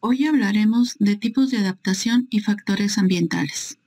Hoy hablaremos de tipos de adaptación y factores ambientales.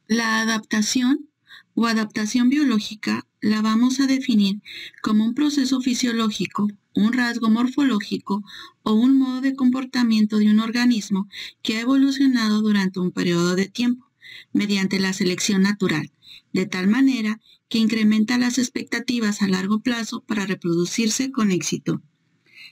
La adaptación o adaptación biológica la vamos a definir como un proceso fisiológico, un rasgo morfológico o un modo de comportamiento de un organismo que ha evolucionado durante un periodo de tiempo mediante la selección natural, de tal manera que incrementa las expectativas a largo plazo para reproducirse con éxito.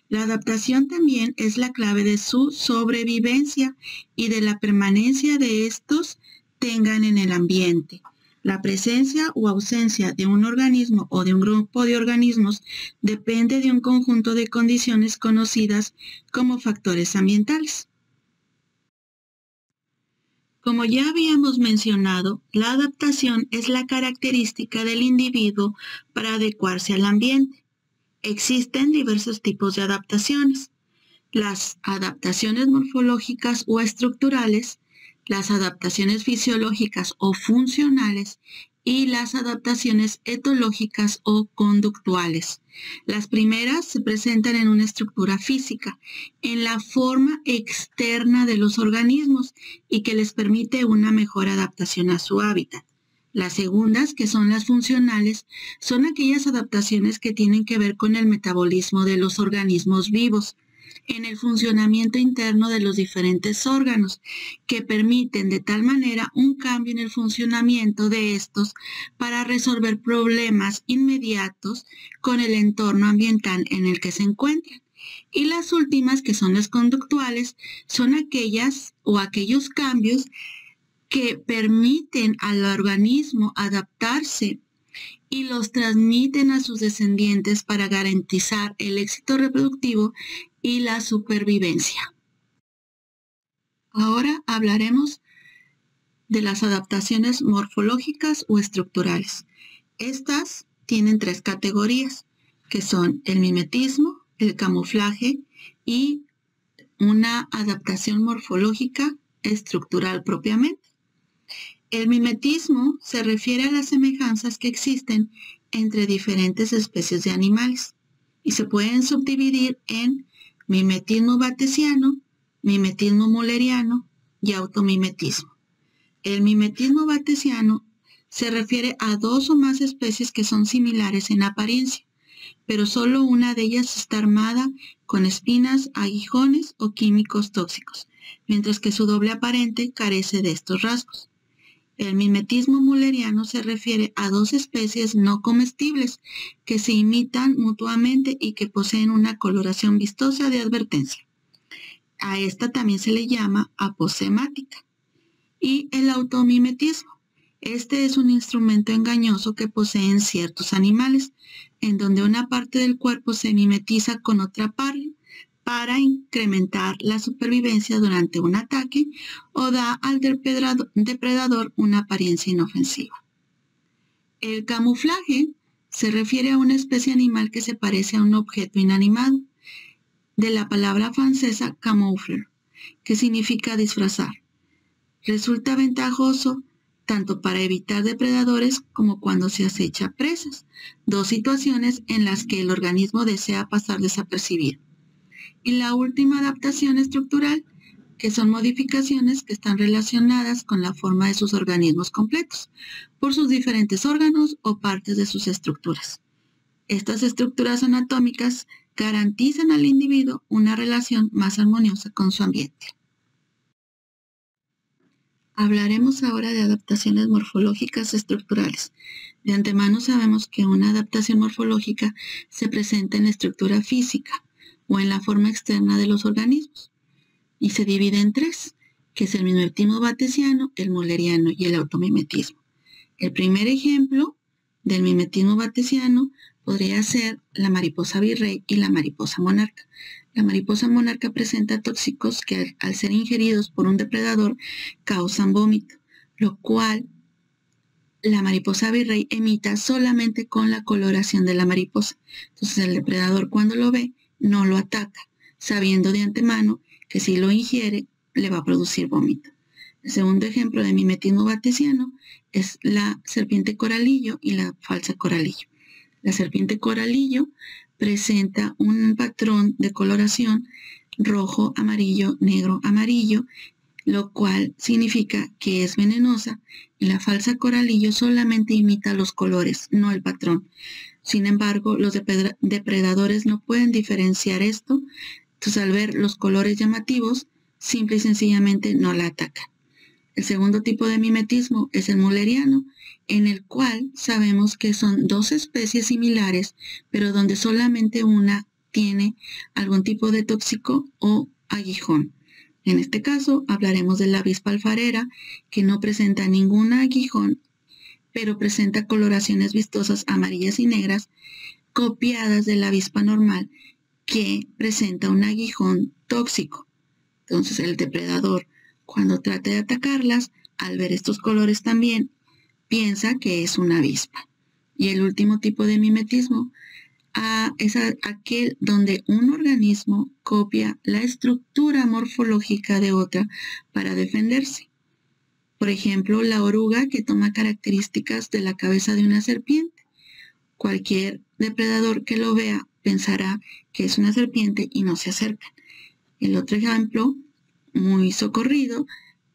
La adaptación también es la clave de su sobrevivencia y de la permanencia de estos tengan en el ambiente. La presencia o ausencia de un organismo o de un grupo de organismos depende de un conjunto de condiciones conocidas como factores ambientales. Como ya habíamos mencionado, la adaptación es la característica del individuo para adecuarse al ambiente. Existen diversos tipos de adaptaciones: las adaptaciones morfológicas o estructurales, las adaptaciones fisiológicas o funcionales y las adaptaciones etológicas o conductuales. Las primeras se presentan en una estructura física, en la forma externa de los organismos y que les permite una mejor adaptación a su hábitat. Las segundas, que son las funcionales, son aquellas adaptaciones que tienen que ver con el metabolismo de los organismos vivos, en el funcionamiento interno de los diferentes órganos, que permiten de tal manera un cambio en el funcionamiento de estos para resolver problemas inmediatos con el entorno ambiental en el que se encuentran. Y las últimas, que son las conductuales, son aquellas o aquellos cambios que permiten al organismo adaptarse y los transmiten a sus descendientes para garantizar el éxito reproductivo y la supervivencia. Ahora hablaremos de las adaptaciones morfológicas o estructurales. Estas tienen tres categorías, que son el mimetismo, el camuflaje y una adaptación morfológica estructural propiamente. El mimetismo se refiere a las semejanzas que existen entre diferentes especies de animales y se pueden subdividir en mimetismo batesiano, mimetismo mulleriano y automimetismo. El mimetismo batesiano se refiere a dos o más especies que son similares en apariencia, pero solo una de ellas está armada con espinas, aguijones o químicos tóxicos, mientras que su doble aparente carece de estos rasgos. El mimetismo mulleriano se refiere a dos especies no comestibles que se imitan mutuamente y que poseen una coloración vistosa de advertencia. A esta también se le llama aposemática. Y el automimetismo. Este es un instrumento engañoso que poseen ciertos animales, en donde una parte del cuerpo se mimetiza con otra parte para incrementar la supervivencia durante un ataque o da al depredador una apariencia inofensiva. El camuflaje se refiere a una especie animal que se parece a un objeto inanimado, de la palabra francesa camoufler, que significa disfrazar. Resulta ventajoso tanto para evitar depredadores como cuando se acecha presas, dos situaciones en las que el organismo desea pasar desapercibido. Y la última adaptación estructural, que son modificaciones que están relacionadas con la forma de sus organismos completos, por sus diferentes órganos o partes de sus estructuras. Estas estructuras anatómicas garantizan al individuo una relación más armoniosa con su ambiente. Hablaremos ahora de adaptaciones morfológicas estructurales. De antemano sabemos que una adaptación morfológica se presenta en la estructura física o en la forma externa de los organismos y se divide en tres, que es el mimetismo batesiano, el mulleriano y el automimetismo. El primer ejemplo del mimetismo batesiano podría ser la mariposa virrey y la mariposa monarca. La mariposa monarca presenta tóxicos que al ser ingeridos por un depredador causan vómito, lo cual la mariposa virrey emita solamente con la coloración de la mariposa. Entonces el depredador, cuando lo ve, no lo ataca, sabiendo de antemano que si lo ingiere le va a producir vómito. El segundo ejemplo de mimetismo batesiano es la serpiente coralillo y la falsa coralillo. La serpiente coralillo presenta un patrón de coloración rojo, amarillo, negro, amarillo, lo cual significa que es venenosa, y la falsa coralillo solamente imita los colores, no el patrón. Sin embargo, los depredadores no pueden diferenciar esto, entonces al ver los colores llamativos, simple y sencillamente no la atacan. El segundo tipo de mimetismo es el mulleriano, en el cual sabemos que son dos especies similares, pero donde solamente una tiene algún tipo de tóxico o aguijón. En este caso hablaremos de la avispa alfarera, que no presenta ningún aguijón, pero presenta coloraciones vistosas amarillas y negras, copiadas de la avispa normal, que presenta un aguijón tóxico. Entonces el depredador, cuando trate de atacarlas, al ver estos colores también, piensa que es una avispa. Y el último tipo de mimetismo es aquel donde un organismo copia la estructura morfológica de otra para defenderse. Por ejemplo, la oruga, que toma características de la cabeza de una serpiente. Cualquier depredador que lo vea pensará que es una serpiente y no se acerca. El otro ejemplo, muy socorrido,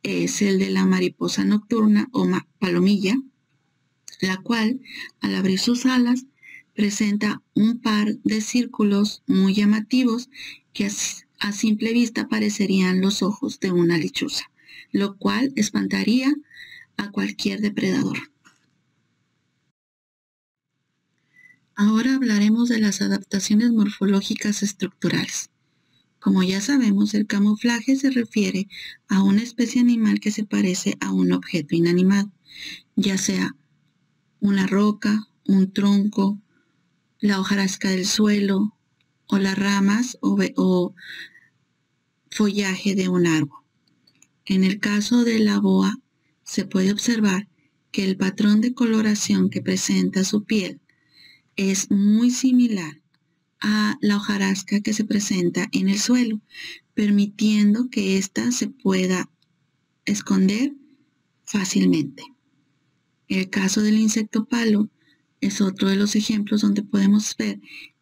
es el de la mariposa nocturna o palomilla, la cual, al abrir sus alas, presenta un par de círculos muy llamativos que a simple vista parecerían los ojos de una lechuza, lo cual espantaría a cualquier depredador. Ahora hablaremos de las adaptaciones morfológicas estructurales. Como ya sabemos, el camuflaje se refiere a una especie animal que se parece a un objeto inanimado, ya sea una roca, un tronco, la hojarasca del suelo o las ramas o follaje de un árbol. En el caso de la boa, se puede observar que el patrón de coloración que presenta su piel es muy similar a la hojarasca que se presenta en el suelo, permitiendo que ésta se pueda esconder fácilmente. El caso del insecto palo es otro de los ejemplos donde podemos ver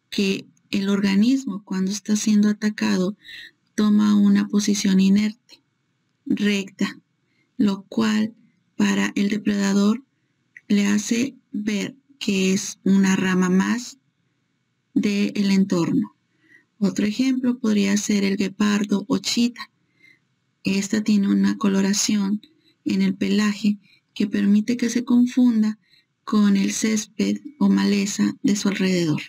que el organismo, cuando está siendo atacado, toma una posición inerte, recta, lo cual para el depredador le hace ver que es una rama más del entorno. Otro ejemplo podría ser el guepardo o chita. Esta tiene una coloración en el pelaje que permite que se confunda con el césped o maleza de su alrededor.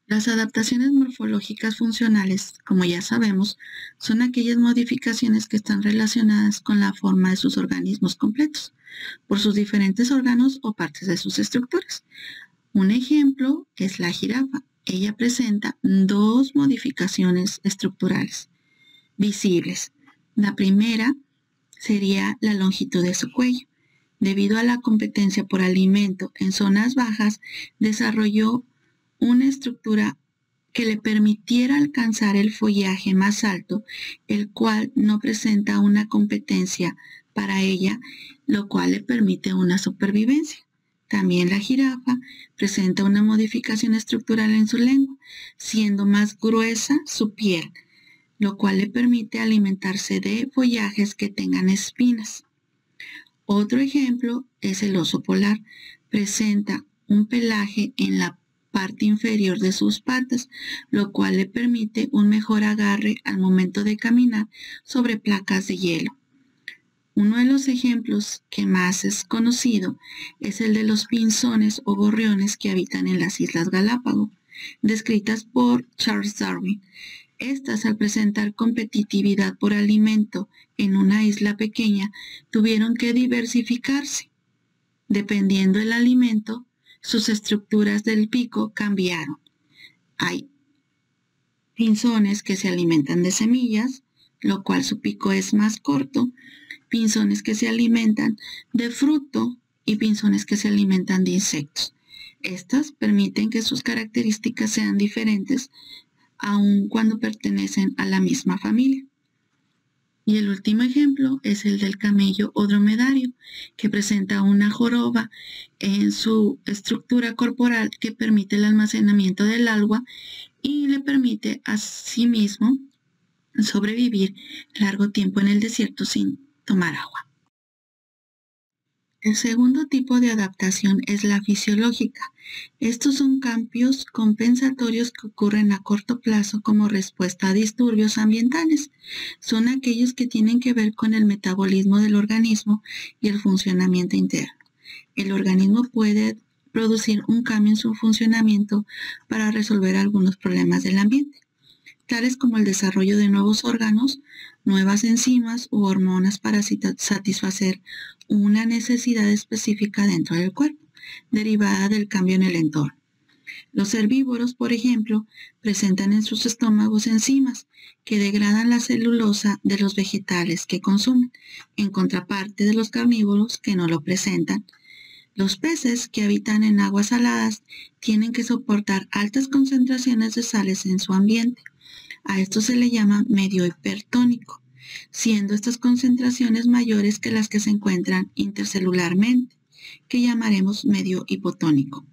Las adaptaciones morfológicas funcionales, como ya sabemos, son aquellas modificaciones que están relacionadas con la forma de sus organismos completos, por sus diferentes órganos o partes de sus estructuras. Un ejemplo es la jirafa. Ella presenta dos modificaciones estructurales visibles. La primera sería la longitud de su cuello. Debido a la competencia por alimento en zonas bajas, desarrolló una estructura que le permitiera alcanzar el follaje más alto, el cual no presenta una competencia para ella, lo cual le permite una supervivencia. También la jirafa presenta una modificación estructural en su lengua, siendo más gruesa su piel, lo cual le permite alimentarse de follajes que tengan espinas. Otro ejemplo es el oso polar. Presenta un pelaje en la parte inferior de sus patas, lo cual le permite un mejor agarre al momento de caminar sobre placas de hielo. Uno de los ejemplos que más es conocido es el de los pinzones o gorriones que habitan en las Islas Galápagos, descritas por Charles Darwin. Estas, al presentar competitividad por alimento en una isla pequeña, tuvieron que diversificarse. Dependiendo del alimento, sus estructuras del pico cambiaron. Hay pinzones que se alimentan de semillas, lo cual su pico es más corto, pinzones que se alimentan de fruto y pinzones que se alimentan de insectos. Estas permiten que sus características sean diferentes aun cuando pertenecen a la misma familia. Y el último ejemplo es el del camello o dromedario, que presenta una joroba en su estructura corporal que permite el almacenamiento del agua y le permite a sí mismo sobrevivir largo tiempo en el desierto sin tomar agua. El segundo tipo de adaptación es la fisiológica. Estos son cambios compensatorios que ocurren a corto plazo como respuesta a disturbios ambientales. Son aquellos que tienen que ver con el metabolismo del organismo y el funcionamiento interno. El organismo puede producir un cambio en su funcionamiento para resolver algunos problemas del ambiente, tales como el desarrollo de nuevos órganos, nuevas enzimas u hormonas para satisfacer una necesidad específica dentro del cuerpo, derivada del cambio en el entorno. Los herbívoros, por ejemplo, presentan en sus estómagos enzimas que degradan la celulosa de los vegetales que consumen, en contraparte de los carnívoros que no lo presentan. Los peces que habitan en aguas saladas tienen que soportar altas concentraciones de sales en su ambiente. A esto se le llama medio hipertónico, siendo estas concentraciones mayores que las que se encuentran intercelularmente, que llamaremos medio hipotónico.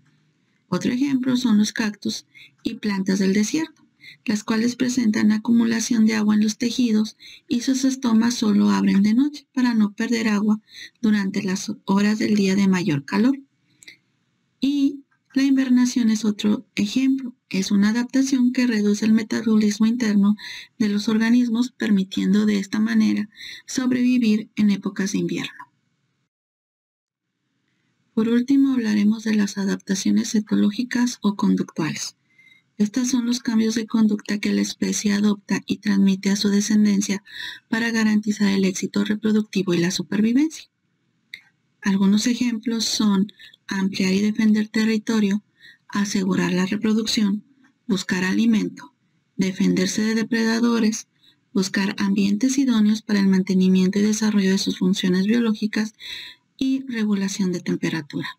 Otro ejemplo son los cactus y plantas del desierto, las cuales presentan acumulación de agua en los tejidos y sus estomas solo abren de noche para no perder agua durante las horas del día de mayor calor. Y la hibernación es otro ejemplo. Es una adaptación que reduce el metabolismo interno de los organismos, permitiendo de esta manera sobrevivir en épocas de invierno. Por último, hablaremos de las adaptaciones etológicas o conductuales. Estos son los cambios de conducta que la especie adopta y transmite a su descendencia para garantizar el éxito reproductivo y la supervivencia. Algunos ejemplos son ampliar y defender territorio, asegurar la reproducción, buscar alimento, defenderse de depredadores, buscar ambientes idóneos para el mantenimiento y desarrollo de sus funciones biológicas y regulación de temperatura.